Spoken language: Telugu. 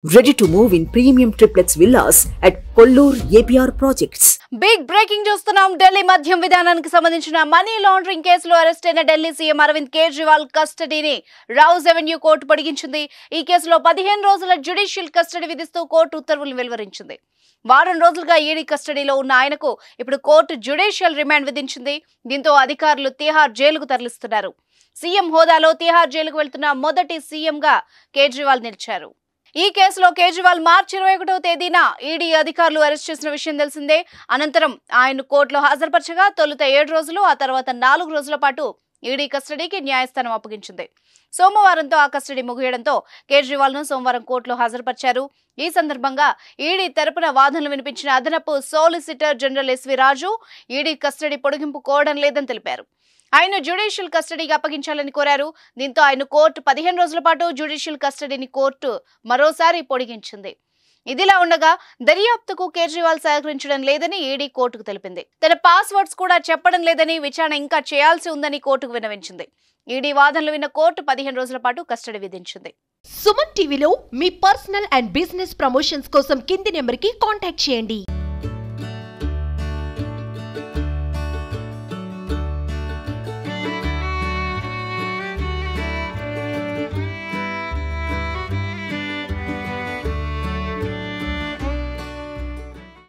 Ready to move in premium triplex villas at Kollur APR Projects. Big breaking చూస్తున్నాం. ఢిల్లీ మద్యం విధానానికి సంబంధించిన మనీ లాండరింగ్ కేసులో అరెస్ట్ అయిన ఢిల్లీ సీఎం అరవింద్ కేజ్రీవాల్ కస్టడీని రౌజ్ అవెన్యూ కోర్టు పొడిగించింది. ఈ కేసులో 15 రోజుల జ్యుడిషియల్ కస్టడీ విధిస్తూ కోర్టు ఉత్తర్వులు వెలువరించింది. వారం రోజులుగా ఈడీ కస్టడీలో ఉన్న ఆయనకు ఇప్పుడు కోర్టు జ్యుడిషియల్ రిమాండ్ విధించింది. దీంతో అధికారులు తిహార్ జైలుకు తరలిస్తున్నారు. సీఎం హోదాలో తిహార్ జైలుకు వెళ్తున్న మొదటి సీఎంగా కేజ్రీవాల్ నిలిచారు. ఈ కేసులో కేజ్రీవాల్ మార్చి 21వ తేదీన ఈడీ అధికారులు అరెస్ట్ చేసిన విషయం తెలిసిందే. అనంతరం ఆయన కోర్టులో హాజరుపరచగా తొలుత 7 రోజులు, ఆ తర్వాత 4 రోజుల పాటు ఈడీ కస్టడీకి న్యాయస్థానం అప్పగించింది. సోమవారంతో ఆ కస్టడీ ముగియడంతో కేజ్రీవాల్ ను సోమవారం కోర్టులో హాజరుపరిచారు. ఈ సందర్భంగా ఈడీ తరపున వాదనలు వినిపించిన అదనపు సోలిసిటర్ జనరల్ ఎస్వి రాజు ఈడీ కస్టడీ పొడిగింపు కోరడం లేదని తెలిపారు. ఆయన జ్యుడిషియల్ కస్టడీకి అప్పగించాలని కోరారు. దీంతో ఆయన కోర్టు 15 రోజుల పాటు జ్యుడిషియల్ కస్టడీని కోర్టు మరోసారి పొడిగించింది. ఇదిలా ఉండగా దర్యాప్తుకు కేజ్రీవాల్ సహకరించడం లేదని ఈడీ కోర్టుకు తెలిపింది. తన పాస్వర్డ్స్ కూడా చెప్పడం లేదని, విచారణ ఇంకా చేయాల్సి ఉందని కోర్టుకు విన్నవించింది. ఈడీ వాదనలు విన్న కోర్టు 15 రోజుల పాటు కస్టడీ విధించింది. సుమన్ టీవీలో మీ పర్సనల్ అండ్ బిజినెస్ ప్రమోషన్స్ కోసం కింది నెంబర్కి కాంటాక్ట్ చేయండి.